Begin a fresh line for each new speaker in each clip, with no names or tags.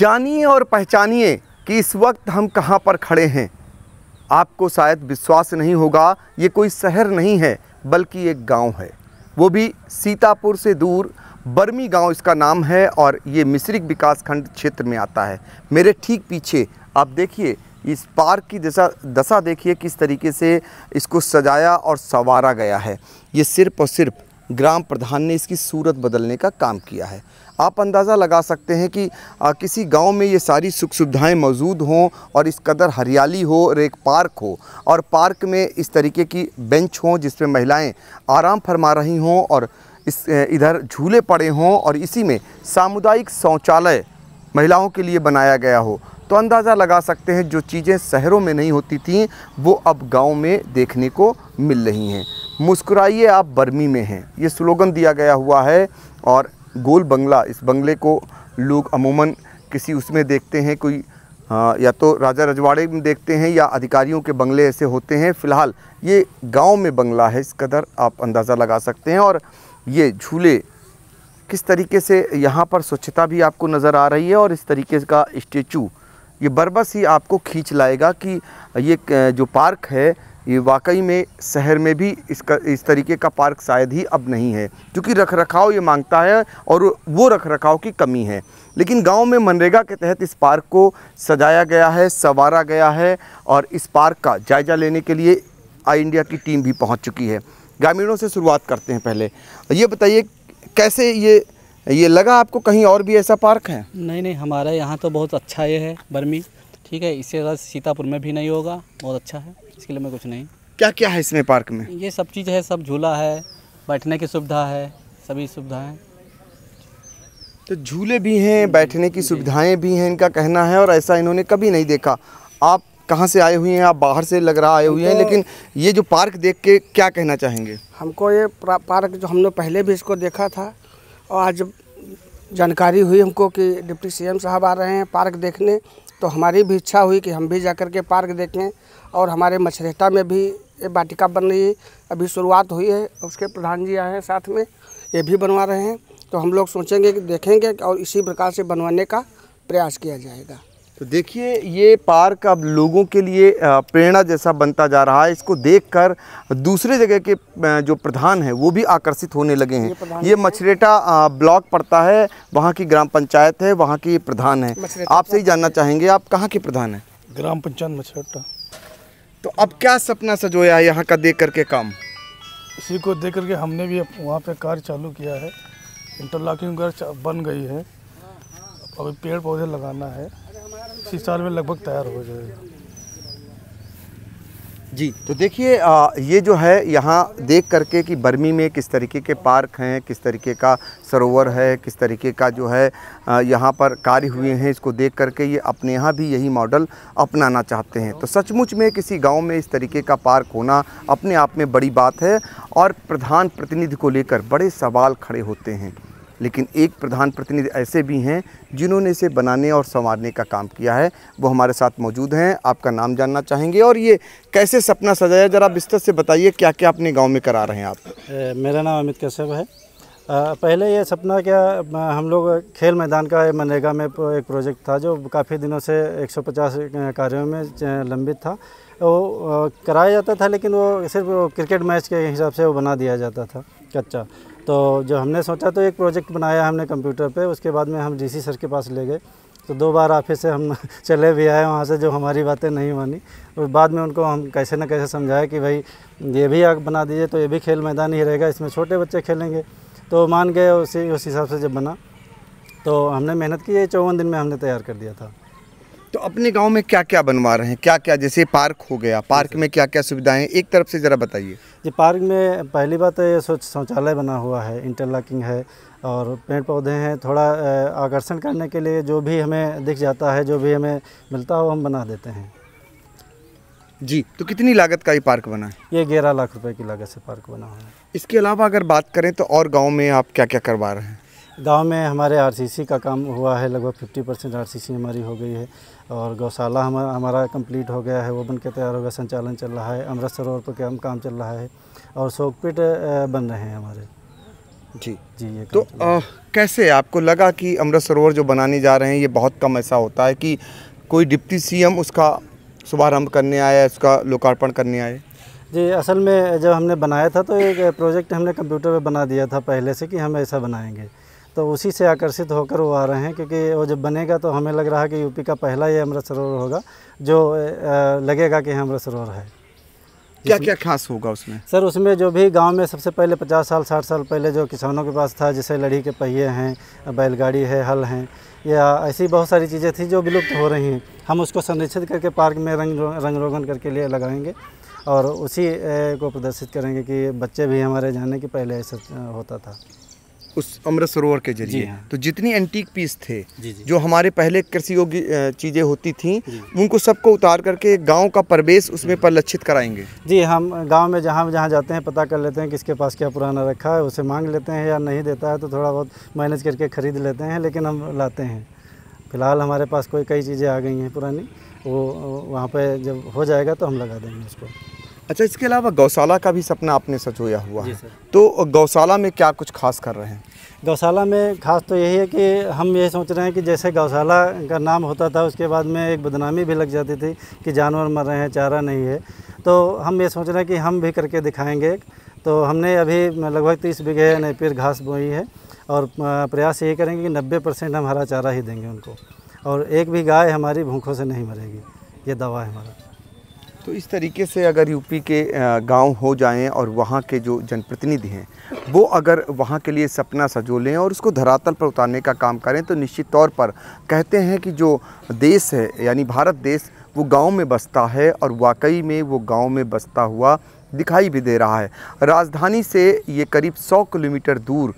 जानिए और पहचानिए कि इस वक्त हम कहाँ पर खड़े हैं। आपको शायद विश्वास नहीं होगा, ये कोई शहर नहीं है बल्कि एक गांव है, वो भी सीतापुर से दूर बरमी गांव इसका नाम है और ये मिश्रिख विकासखंड क्षेत्र में आता है। मेरे ठीक पीछे आप देखिए इस पार्क की दशा देखिए किस तरीके से इसको सजाया और संवारा गया है। ये सिर्फ़ और सिर्फ ग्राम प्रधान ने इसकी सूरत बदलने का काम किया है। आप अंदाज़ा लगा सकते हैं कि किसी गांव में ये सारी सुख सुविधाएं मौजूद हों और इस कदर हरियाली हो और एक पार्क हो और पार्क में इस तरीके की बेंच हों जिस पे महिलाएं आराम फरमा रही हों और इधर झूले पड़े हों और इसी में सामुदायिक शौचालय महिलाओं के लिए बनाया गया हो, तो अंदाज़ा लगा सकते हैं जो चीज़ें शहरों में नहीं होती थीं वो अब गांव में देखने को मिल रही हैं। मुस्कुराइए आप बरमी में हैं, ये स्लोगन दिया गया हुआ है। और गोल बंगला, इस बंगले को लोग अमूमन किसी उसमें देखते हैं, कोई या तो राजा रजवाड़े में देखते हैं या अधिकारियों के बंगले ऐसे होते हैं। फ़िलहाल ये गांव में बंगला है, इस कदर आप अंदाज़ा लगा सकते हैं। और ये झूले किस तरीके से यहाँ पर स्वच्छता भी आपको नज़र आ रही है और इस तरीके का स्टेचू ये बरबस ही आपको खींच लाएगा कि ये जो पार्क है ये वाकई में शहर में भी इस तरीके का पार्क शायद ही अब नहीं है, क्योंकि रख रखाव ये मांगता है और वो रख रखाव की कमी है। लेकिन गांव में मनरेगा के तहत इस पार्क को सजाया गया है, संवारा गया है और इस पार्क का जायज़ा लेने के लिए आई इंडिया की टीम भी पहुंच चुकी है। ग्रामीणों से शुरुआत करते हैं। पहले ये बताइए कैसे ये लगा आपको, कहीं और भी ऐसा पार्क है?
नहीं, हमारे यहाँ तो बहुत अच्छा ये है बरमी, ठीक है। इससे ज़्यादा सीतापुर में भी नहीं होगा, बहुत अच्छा है, इसके लिए मैं कुछ नहीं।
क्या क्या है इसमें पार्क में?
ये सब चीज़ है, सब झूला है, बैठने की सुविधा है, सभी सुविधाएं।
तो झूले भी हैं, बैठने की सुविधाएं भी हैं, इनका कहना है। और ऐसा इन्होंने कभी नहीं देखा। आप कहाँ से आए हुए हैं? आप बाहर से लग रहा आए हुए हैं, लेकिन ये जो पार्क देख के क्या कहना चाहेंगे?
हमको ये पार्क जो हमने पहले भी इसको देखा था और आज जानकारी हुई हमको कि डिप्टी सीएम साहब आ रहे हैं पार्क देखने, तो हमारी भी इच्छा हुई कि हम भी जाकर के पार्क देखें। और हमारे मछरेटा में भी ये वाटिका बन रही है, अभी शुरुआत हुई है, उसके प्रधान जी आए हैं साथ में, ये भी बनवा रहे हैं। तो हम लोग सोचेंगे कि देखेंगे और इसी प्रकार से बनवाने का प्रयास किया जाएगा।
तो देखिए ये पार्क अब लोगों के लिए प्रेरणा जैसा बनता जा रहा है। इसको देखकर दूसरे जगह के जो प्रधान हैं वो भी आकर्षित होने लगे हैं। ये मछरेटा ब्लॉक पड़ता है, वहाँ की ग्राम पंचायत है, वहाँ की प्रधान है। आपसे ही जानना चाहेंगे, आप कहाँ के प्रधान हैं?
ग्राम पंचायत मछरेटा।
तो अब क्या सपना सजोया है यहाँ का देख करके काम?
इसी को देख करके हमने भी वहाँ पे कार्य चालू किया है, इंटरलॉकिंग बन गई है, अभी पेड़ पौधे लगाना है, इसी साल में लगभग तैयार हो जाएगा।
जी तो देखिए ये जो है यहाँ देख करके कि बरमी में किस तरीके के पार्क हैं, किस तरीके का सरोवर है, किस तरीके का जो है यहाँ पर कार्य हुए हैं, इसको देख करके ये अपने यहाँ भी यही मॉडल अपनाना चाहते हैं। तो सचमुच में किसी गांव में इस तरीके का पार्क होना अपने आप में बड़ी बात है और प्रधान प्रतिनिधि को लेकर बड़े सवाल खड़े होते हैं। लेकिन एक प्रधान प्रतिनिधि ऐसे भी हैं जिन्होंने इसे बनाने और संवारने का काम किया है, वो हमारे साथ मौजूद हैं। आपका नाम जानना चाहेंगे और ये कैसे सपना सजाया, ज़रा विस्तृत से बताइए क्या क्या अपने गांव में करा रहे हैं आप?
मेरा नाम अमित कश्यप है। पहले ये सपना क्या, हम लोग खेल मैदान का मनरेगा में एक प्रोजेक्ट था जो काफ़ी दिनों से 150 कार्यों में लंबित था। वो कराया जाता था लेकिन वो सिर्फ क्रिकेट मैच के हिसाब से वो बना दिया जाता था कच्चा। तो जो हमने सोचा तो एक प्रोजेक्ट बनाया हमने कंप्यूटर पे, उसके बाद में हम डीसी सर के पास ले गए। तो 2 बार ऑफिस से हम चले भी आए वहाँ से, जो हमारी बातें नहीं मानी। और बाद में उनको हम कैसे न कैसे समझाया कि भाई ये भी आग बना दीजिए तो ये भी खेल मैदान ही रहेगा, इसमें छोटे बच्चे खेलेंगे। तो मान गए, उस हिसाब से जब बना तो हमने मेहनत की, 54 दिन में हमने तैयार कर दिया था।
तो अपने गांव में क्या क्या बनवा रहे हैं, क्या क्या, जैसे पार्क हो गया, पार्क में क्या क्या सुविधाएं एक तरफ से ज़रा बताइए?
जी पार्क में पहली बात तो ये शौचालय बना हुआ है, इंटरलॉकिंग है और पेड़ पौधे हैं। थोड़ा आकर्षण करने के लिए जो भी हमें दिख जाता है, जो भी हमें मिलता है वो हम बना देते हैं।
जी तो कितनी लागत का ये पार्क बना है?
ये 11 लाख रुपए की लागत से पार्क बना हुआ है।
इसके अलावा अगर बात करें तो और गाँव में आप क्या क्या करवा रहे हैं?
गांव में हमारे आरसीसी का काम हुआ है, लगभग 50% आरसीसी हमारी हो गई है। और गौशाला हमारा कंप्लीट हो गया है, वो बन के तैयार हो गया, संचालन चल रहा है। अमृत सरोवर पर काम चल रहा है और शोकपीट बन रहे हैं हमारे।
जी
जी ये
तो कैसे आपको लगा कि अमृत सरोवर जो बनाने जा रहे हैं, ये बहुत कम ऐसा होता है कि कोई डिप्टी सीएम उसका शुभारंभ करने आया, उसका लोकार्पण करने आए?
जी असल में जब हमने बनाया था तो एक प्रोजेक्ट हमने कंप्यूटर पे बना दिया था पहले से कि हम ऐसा बनाएंगे, तो उसी से आकर्षित होकर वो आ रहे हैं, क्योंकि वो जब बनेगा तो हमें लग रहा है कि यूपी का पहला ये अमृत सरोवर होगा जो लगेगा कि हाँ अमृत सरोवर है।
क्या क्या खास होगा उसमें?
सर उसमें जो भी गांव में सबसे पहले 50 साल 60 साल पहले जो किसानों के पास था, जैसे लड़ी के पहिए हैं, बैलगाड़ी है, हल हैं, या ऐसी बहुत सारी चीज़ें थी जो विलुप्त हो रही हैं, हम उसको संरक्षित करके पार्क में रंग रोगन करके लिए लगाएंगे और उसी को प्रदर्शित करेंगे कि बच्चे भी हमारे जाने कि पहले ऐसा होता था
उस अमृत सरोवर के जरिए।
हाँ।
तो जितनी एंटीक पीस थे
जी।
जो हमारे पहले कृषि योग्य चीज़ें होती थीं, उनको सबको उतार करके गांव का परिवेश उसमें परिलक्षित कराएंगे।
जी हम गांव में जहाँ जाते हैं पता कर लेते हैं किसके पास क्या पुराना रखा है, उसे मांग लेते हैं, या नहीं देता है तो थोड़ा बहुत मैनेज करके ख़रीद लेते हैं, लेकिन हम लाते हैं। फ़िलहाल हमारे पास कई चीज़ें आ गई हैं पुरानी, वो वहाँ पे जब हो जाएगा तो हम लगा देंगे उसको।
अच्छा, इसके अलावा गौशाला का भी सपना आपने सजोया हुआ है, तो गौशाला में क्या कुछ खास कर रहे हैं?
गौशाला में खास तो यही है कि हम ये सोच रहे हैं कि जैसे गौशाला का नाम होता था उसके बाद में एक बदनामी भी लग जाती थी कि जानवर मर रहे हैं, चारा नहीं है, तो हम ये सोच रहे हैं कि हम भी करके दिखाएंगे। तो हमने अभी लगभग 30 बीघे नेपियर घास बोई है और प्रयास यही करेंगे कि 90% हम हरा चारा ही देंगे उनको, और एक भी गाय हमारी भूखों से नहीं मरेगी, ये दावा है हमारा।
तो इस तरीके से अगर यूपी के गांव हो जाएं और वहां के जो जनप्रतिनिधि हैं वो अगर वहां के लिए सपना सजो लें और उसको धरातल पर उतारने का काम करें, तो निश्चित तौर पर कहते हैं कि जो देश है यानी भारत देश वो गांव में बसता है, और वाकई में वो गांव में बसता हुआ दिखाई भी दे रहा है। राजधानी से ये करीब 100 किलोमीटर दूर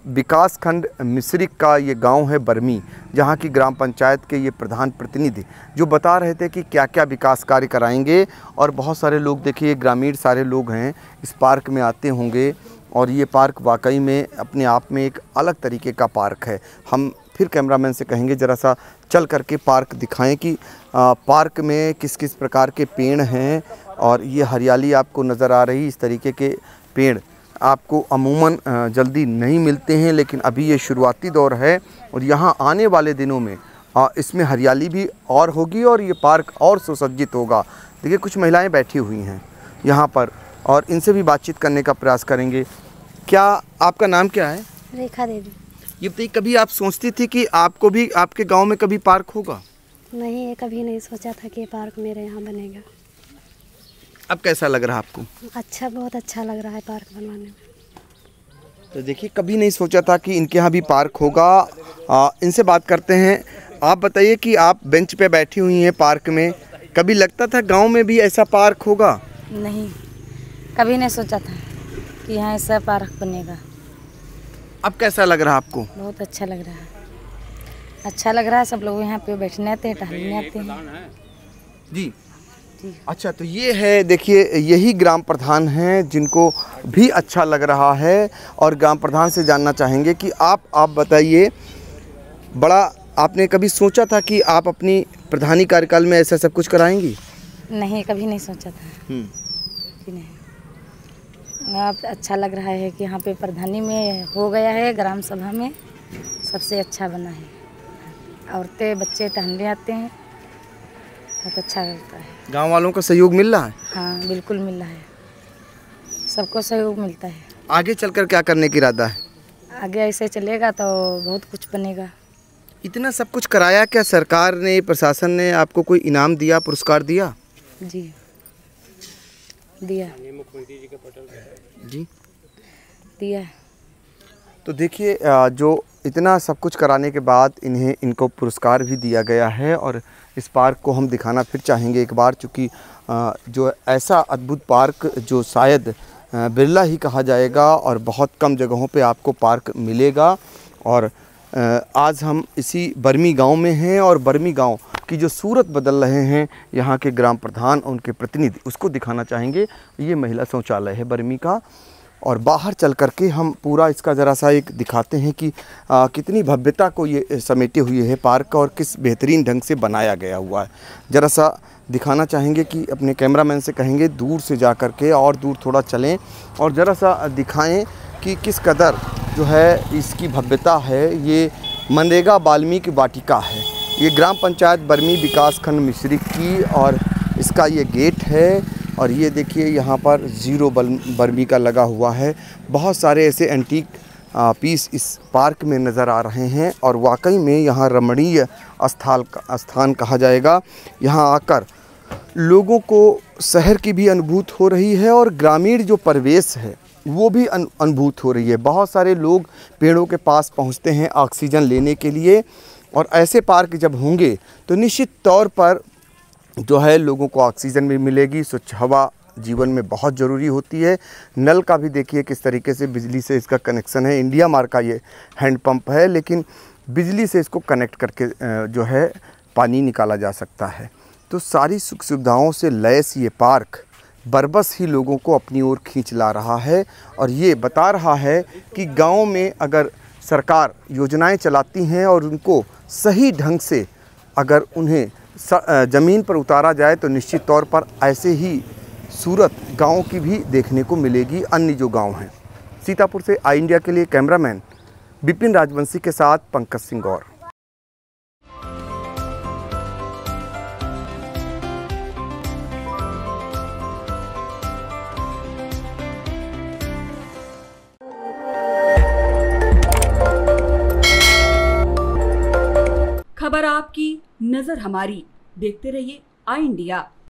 विकासखंड मिश्रिक का ये गांव है बरमी, जहां की ग्राम पंचायत के ये प्रधान प्रतिनिधि जो बता रहे थे कि क्या क्या विकास कार्य कराएंगे। और बहुत सारे लोग, देखिए ग्रामीण सारे लोग हैं, इस पार्क में आते होंगे, और ये पार्क वाकई में अपने आप में एक अलग तरीके का पार्क है। हम फिर कैमरामैन से कहेंगे ज़रा सा चल करके पार्क दिखाएं कि पार्क में किस किस प्रकार के पेड़ हैं, और ये हरियाली आपको नज़र आ रही। इस तरीके के पेड़ आपको अमूमन जल्दी नहीं मिलते हैं, लेकिन अभी ये शुरुआती दौर है और यहाँ आने वाले दिनों में इसमें हरियाली भी और होगी और ये पार्क और सुसज्जित होगा। देखिए कुछ महिलाएं बैठी हुई हैं यहाँ पर और इनसे भी बातचीत करने का प्रयास करेंगे। क्या आपका नाम क्या है?
रेखा देवी।
ये बताइए, कभी आप सोचती थी कि आपको भी आपके गांव में कभी पार्क होगा?
नहीं, ये कभी नहीं सोचा था कि ये पार्क मेरे यहाँ बनेगा।
अब कैसा लग रहा है आपको?
अच्छा, बहुत अच्छा लग रहा है पार्क बनवाने में।
तो देखिए, कभी नहीं सोचा था कि इनके यहाँ भी पार्क होगा। इनसे बात करते हैं। आप बताइए कि आप बेंच पे बैठी हुई हैं पार्क में, कभी लगता था गांव में भी ऐसा पार्क होगा?
नहीं, कभी नहीं सोचा था कि यहाँ ऐसा पार्क बनेगा।
अब कैसा लग रहा है आपको?
बहुत अच्छा लग रहा है, अच्छा लग रहा है। सब लोग यहाँ पे बैठने आते हैं, टहलने आते हैं।
जी अच्छा, तो ये है, देखिए यही ग्राम प्रधान हैं जिनको भी अच्छा लग रहा है, और ग्राम प्रधान से जानना चाहेंगे कि आप बताइए, बड़ा आपने कभी सोचा था कि आप अपनी प्रधानी कार्यकाल में ऐसा सब कुछ कराएंगी?
नहीं, कभी नहीं सोचा था कि नहीं। अब अच्छा लग रहा है कि यहाँ पे प्रधानी में हो गया है, ग्राम सभा में सबसे अच्छा बना है। औरतें बच्चे टहलने आते हैं, बहुत अच्छा लगता है।
गांव वालों का सहयोग मिल रहा है?
हाँ, बिल्कुल मिल रहा है, सबको सहयोग मिलता है।
आगे चलकर क्या करने की इरादा है?
आगे ऐसे चलेगा तो बहुत कुछ बनेगा।
इतना सब कुछ कराया, क्या सरकार ने, प्रशासन ने आपको कोई इनाम दिया, पुरस्कार दिया?
जी दिया।
जी
दिया।
तो देखिए, जो इतना सब कुछ कराने के बाद इनको पुरस्कार भी दिया गया है, और इस पार्क को हम दिखाना फिर चाहेंगे एक बार, चूँकि जो ऐसा अद्भुत पार्क जो शायद बिरला ही कहा जाएगा और बहुत कम जगहों पे आपको पार्क मिलेगा। और आज हम इसी बरमी गांव में हैं, और बरमी गांव की जो सूरत बदल रहे हैं यहाँ के ग्राम प्रधान और उनके प्रतिनिधि, उसको दिखाना चाहेंगे। ये महिला शौचालय है बरमी का, और बाहर चल करके हम पूरा इसका ज़रा सा एक दिखाते हैं कि कितनी भव्यता को ये समेटे हुए है पार्क का, और किस बेहतरीन ढंग से बनाया गया हुआ है। ज़रा सा दिखाना चाहेंगे कि अपने कैमरामैन से कहेंगे दूर से जा कर के और दूर थोड़ा चलें और ज़रा सा दिखाएं कि किस कदर जो है इसकी भव्यता है, ये मनरेगा वाल्मीकि वाटिका है। ये ग्राम पंचायत बरमी विकासखंड मिश्रिक की और इसका ये गेट है। और ये देखिए यहाँ पर ज़ीरो बर्मी का लगा हुआ है। बहुत सारे ऐसे एंटीक पीस इस पार्क में नज़र आ रहे हैं और वाकई में यहाँ रमणीय स्थान कहा जाएगा। यहाँ आकर लोगों को शहर की भी अनुभूति हो रही है और ग्रामीण जो परिवेश है वो भी अनुभूत हो रही है। बहुत सारे लोग पेड़ों के पास पहुँचते हैं ऑक्सीजन लेने के लिए, और ऐसे पार्क जब होंगे तो निश्चित तौर पर जो है लोगों को ऑक्सीजन भी मिलेगी। स्वच्छ हवा जीवन में बहुत ज़रूरी होती है। नल का भी देखिए किस तरीके से बिजली से इसका कनेक्शन है। इंडिया मार्क का ये हैंडपंप है, लेकिन बिजली से इसको कनेक्ट करके जो है पानी निकाला जा सकता है। तो सारी सुख सुविधाओं से लैस ये पार्क बरबस ही लोगों को अपनी ओर खींच ला रहा है और ये बता रहा है कि गाँव में अगर सरकार योजनाएं चलाती हैं और उनको सही ढंग से अगर उन्हें ज़मीन पर उतारा जाए तो निश्चित तौर पर ऐसे ही सूरत गाँव की भी देखने को मिलेगी अन्य जो गांव हैं। सीतापुर से आई इंडिया के लिए कैमरामैन विपिन राजवंशी के साथ पंकज सिंह गौर।
खबर आपकी, नजर हमारी। देखते रहिए आई इंडिया।